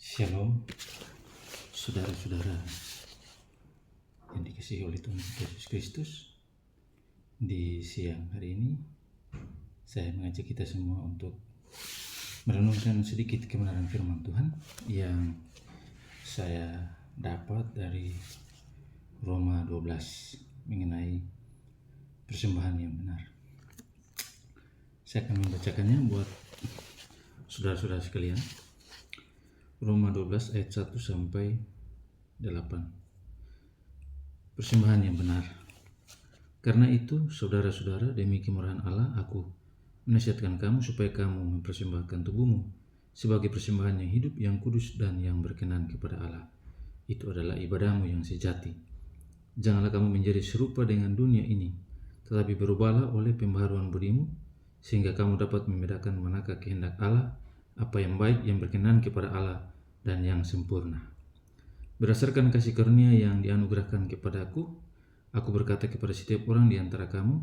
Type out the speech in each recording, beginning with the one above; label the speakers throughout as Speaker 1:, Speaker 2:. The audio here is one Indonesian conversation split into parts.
Speaker 1: Shalom, saudara-saudara yang dikasihi oleh Tuhan Yesus Kristus. Di siang hari ini, saya mengajak kita semua untuk merenungkan sedikit kebenaran firman Tuhan yang saya dapat dari Roma 12 mengenai persembahan yang benar. Saya akan membacakannya buat saudara-saudara sekalian. Roma 12 ayat 1 sampai 8. Persembahan yang benar. Karena itu, saudara-saudara, demi kemurahan Allah, aku menasihatkan kamu supaya kamu mempersembahkan tubuhmu sebagai persembahan yang hidup, yang kudus, dan yang berkenan kepada Allah. Itu adalah ibadahmu yang sejati. Janganlah kamu menjadi serupa dengan dunia ini, tetapi berubahlah oleh pembaharuan budimu, sehingga kamu dapat membedakan manakah kehendak Allah, apa yang baik, yang berkenan kepada Allah, dan yang sempurna. Berdasarkan kasih karunia yang dianugerahkan kepadaku, aku berkata kepada setiap orang di antara kamu,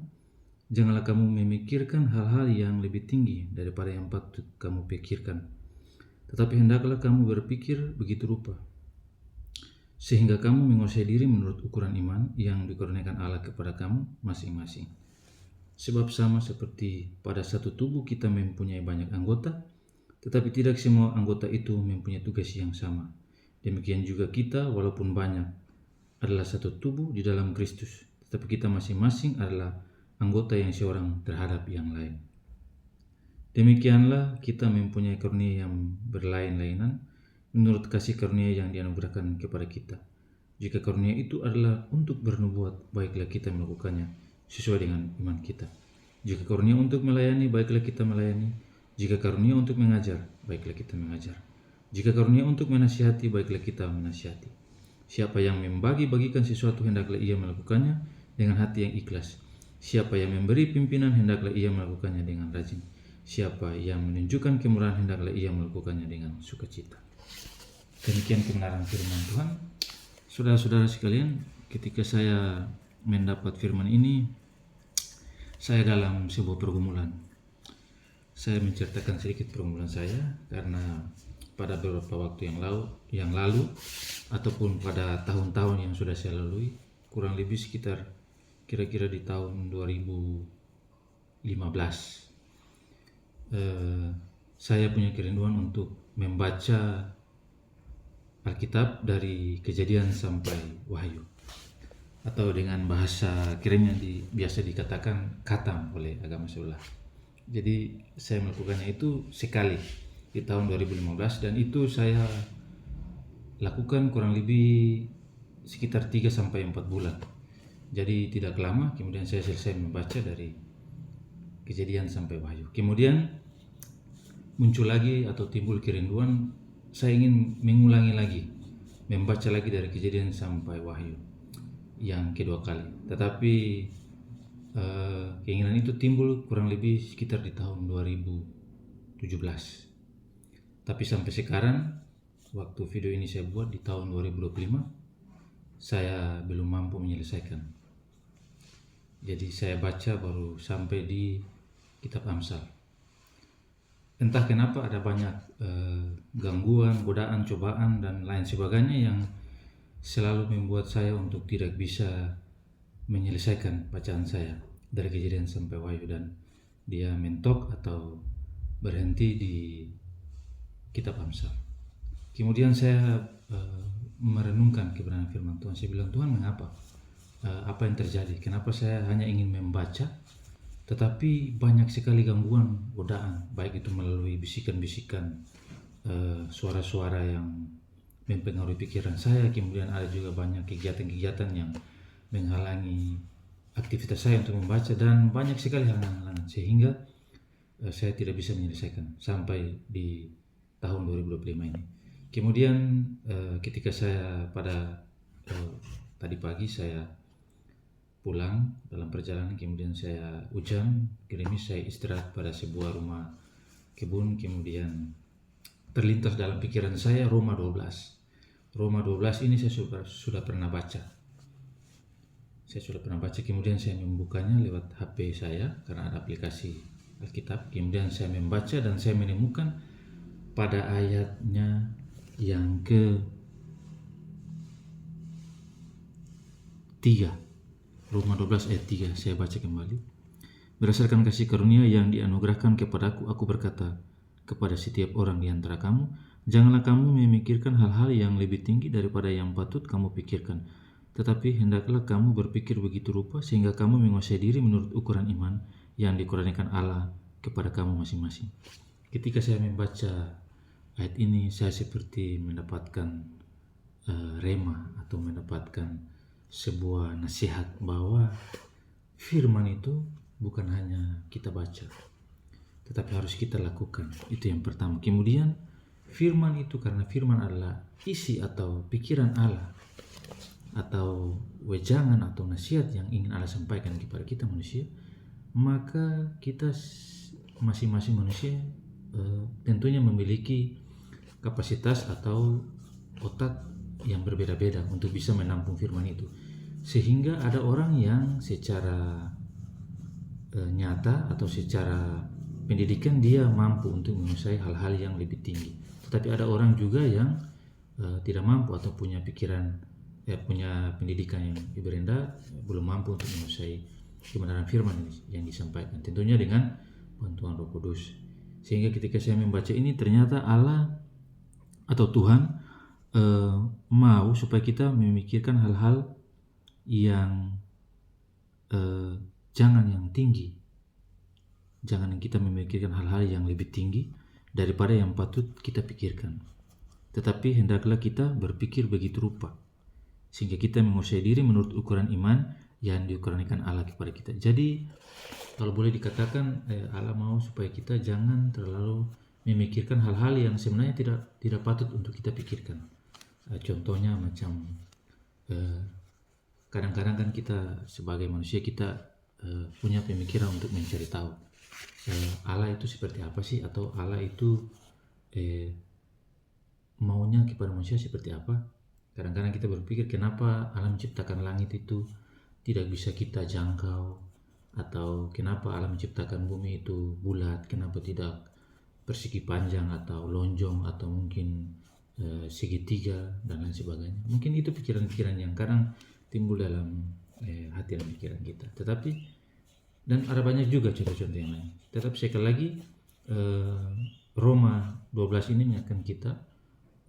Speaker 1: janganlah kamu memikirkan hal-hal yang lebih tinggi daripada yang patut kamu pikirkan, tetapi hendaklah kamu berpikir begitu rupa, sehingga kamu menguasai diri menurut ukuran iman yang dikurniakan Allah kepada kamu masing-masing. Sebab sama seperti pada satu tubuh kita mempunyai banyak anggota, tetapi tidak semua anggota itu mempunyai tugas yang sama. Demikian juga kita, walaupun banyak, adalah satu tubuh di dalam Kristus, tetapi kita masing-masing adalah anggota yang seorang terhadap yang lain. Demikianlah kita mempunyai karunia yang berlain-lainan menurut kasih karunia yang dianugerahkan kepada kita. Jika karunia itu adalah untuk bernubuat, baiklah kita melakukannya sesuai dengan iman kita. Jika karunia untuk melayani, baiklah kita melayani. Jika karunia untuk mengajar, baiklah kita mengajar. Jika karunia untuk menasihati, baiklah kita menasihati. Siapa yang membagi-bagikan sesuatu, hendaklah ia melakukannya dengan hati yang ikhlas. Siapa yang memberi pimpinan, hendaklah ia melakukannya dengan rajin. Siapa yang menunjukkan kemurahan, hendaklah ia melakukannya dengan sukacita. Demikian kebenaran firman Tuhan. Saudara-saudara sekalian, ketika saya mendapat firman ini, saya dalam sebuah pergumulan. Saya menceritakan sedikit pergumulan saya karena pada beberapa waktu yang lalu ataupun pada tahun-tahun yang sudah saya lalui, kurang lebih sekitar kira-kira di tahun 2015, saya punya kerinduan untuk membaca Alkitab dari Kejadian sampai Wahyu, atau dengan bahasa kerennya biasa dikatakan khatam oleh agama sebelah. Jadi saya melakukannya itu sekali di tahun 2015, dan itu saya lakukan kurang lebih sekitar 3-4 bulan. Jadi tidak lama, kemudian saya selesai membaca dari Kejadian sampai Wahyu. Kemudian muncul lagi atau timbul kerinduan, saya ingin mengulangi lagi, membaca lagi dari Kejadian sampai Wahyu yang kedua kali. Tetapi keinginan itu timbul kurang lebih sekitar di tahun 2017. Tapi sampai sekarang, waktu video ini saya buat di tahun 2025, saya belum mampu menyelesaikan. Jadi saya baca baru sampai di kitab Amsal. Entah kenapa ada banyak gangguan, godaan, cobaan, dan lain sebagainya yang selalu membuat saya untuk tidak bisa menyelesaikan bacaan saya dari Kejadian sampai Wahyu, dan dia mentok atau berhenti di kitab Amsal. Kemudian saya merenungkan kebenaran firman Tuhan. Saya bilang, Tuhan, mengapa? Apa yang terjadi? Kenapa saya hanya ingin membaca, tetapi banyak sekali gangguan, godaan, baik itu melalui bisikan-bisikan, suara-suara yang mempengaruhi pikiran saya. Kemudian ada juga banyak kegiatan-kegiatan yang menghalangi aktivitas saya untuk membaca, dan banyak sekali halangan-halangan, sehingga saya tidak bisa menyelesaikan sampai di tahun 2025 ini. Kemudian ketika saya pada tadi pagi saya pulang dalam perjalanan, kemudian saya hujan, gerimis, saya istirahat pada sebuah rumah kebun, kemudian terlintas dalam pikiran saya Roma 12. Roma 12 ini saya sudah pernah baca. Kemudian saya membukanya lewat HP saya karena ada aplikasi Alkitab. Kemudian saya membaca dan saya menemukan pada ayatnya yang ke-3, Roma 12 ayat 3, saya baca kembali. Berdasarkan kasih karunia yang dianugerahkan kepadaku, aku berkata kepada setiap orang di antara kamu, janganlah kamu memikirkan hal-hal yang lebih tinggi daripada yang patut kamu pikirkan, tetapi hendaklah kamu berpikir begitu rupa sehingga kamu menguasai diri menurut ukuran iman yang dikurniakan Allah kepada kamu masing-masing. Ketika saya membaca ayat ini, saya seperti mendapatkan rema atau mendapatkan sebuah nasihat bahwa firman itu bukan hanya kita baca, tetapi harus kita lakukan. Itu yang pertama. Kemudian firman itu, karena firman adalah isi atau pikiran Allah atau wejangan atau nasihat yang ingin Allah sampaikan kepada kita manusia, maka kita masing-masing manusia tentunya memiliki kapasitas atau otak yang berbeda-beda untuk bisa menampung firman itu. Sehingga ada orang yang secara nyata atau secara pendidikan dia mampu untuk menguasai hal-hal yang lebih tinggi. Tetapi ada orang juga yang tidak mampu atau punya pikiran, punya pendidikan yang lebih rendah, belum mampu untuk menguasai kebenaran firman yang disampaikan. Tentunya dengan bantuan Roh Kudus. Sehingga ketika saya membaca ini, ternyata Allah atau Tuhan mau supaya kita memikirkan hal-hal yang jangan yang tinggi. Jangan kita memikirkan hal-hal yang lebih tinggi daripada yang patut kita pikirkan. Tetapi hendaklah kita berpikir begitu rupa sehingga kita menguasai diri menurut ukuran iman yang dikurniakan Allah kepada kita. Jadi kalau boleh dikatakan Allah mau supaya kita jangan terlalu memikirkan hal-hal yang sebenarnya tidak patut untuk kita pikirkan. Contohnya macam kadang-kadang kan kita sebagai manusia kita punya pemikiran untuk mencari tahu Allah itu seperti apa sih, atau Allah itu maunya kepada manusia seperti apa. Kadang-kadang kita berpikir kenapa Allah menciptakan langit itu tidak bisa kita jangkau, atau kenapa Allah menciptakan bumi itu bulat, kenapa tidak persegi panjang atau lonjong atau mungkin segitiga dan lain sebagainya. Mungkin itu pikiran-pikiran yang kadang timbul dalam hati dan pikiran kita. Tetapi dan ada banyak juga contoh-contoh yang lain. Tetapi sekali lagi Roma 12 ini mengingatkan kita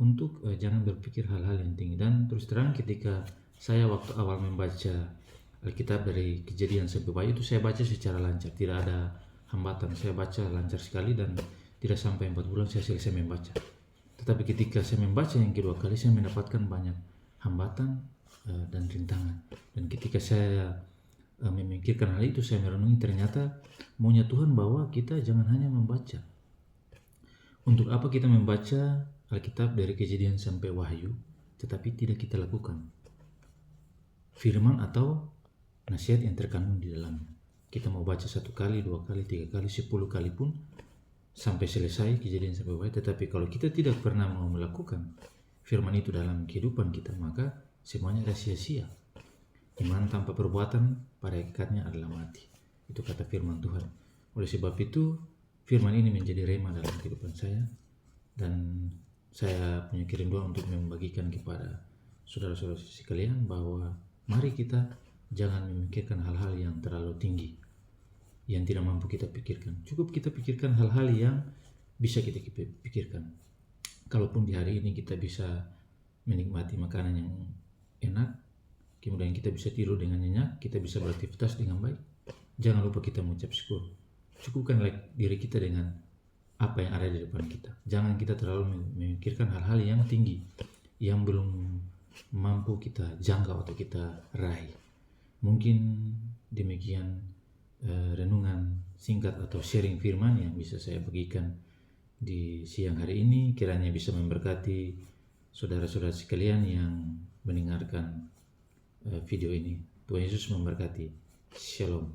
Speaker 1: untuk jangan berpikir hal-hal yang tinggi. Dan terus terang ketika saya waktu awal membaca Alkitab dari Kejadian sampai Wahyu itu saya baca secara lancar, tidak ada hambatan. Saya baca lancar sekali dan tidak sampai 4 bulan saya selesai membaca. Tetapi ketika saya membaca yang kedua kali, saya mendapatkan banyak hambatan dan rintangan. Dan ketika saya memikirkan hal itu, saya merenungi ternyata maunya Tuhan bahwa kita jangan hanya membaca. Untuk apa kita membaca Alkitab dari Kejadian sampai Wahyu tetapi tidak kita lakukan firman atau nasihat yang terkandung di dalamnya? Kita mau baca 1 kali, 2 kali, 3 kali, 10 kali pun sampai selesai Kejadian sampai Wahyu, tetapi kalau kita tidak pernah mau melakukan firman itu dalam kehidupan kita, maka semuanya sia-sia. Iman tanpa perbuatan pada hakikatnya adalah mati. Itu kata firman Tuhan. Oleh sebab itu firman ini menjadi rema dalam kehidupan saya, dan saya punya kerinduan untuk membagikan kepada saudara-saudara sekalian bahwa mari kita jangan memikirkan hal-hal yang terlalu tinggi yang tidak mampu kita pikirkan. Cukup kita pikirkan hal-hal yang bisa kita pikirkan. Kalaupun di hari ini kita bisa menikmati makanan yang enak, kemudian kita bisa tidur dengan nyenyak, kita bisa beraktivitas dengan baik, jangan lupa kita mengucap syukur. Cukupkanlah diri kita dengan apa yang ada di depan kita. Jangan kita terlalu memikirkan hal-hal yang tinggi yang belum mampu kita jangkau atau kita raih. Mungkin demikian renungan singkat atau sharing firman yang bisa saya bagikan di siang hari ini. Kiranya bisa memberkati saudara-saudara sekalian yang mendengarkan video ini. Tuhan Yesus memberkati. Shalom.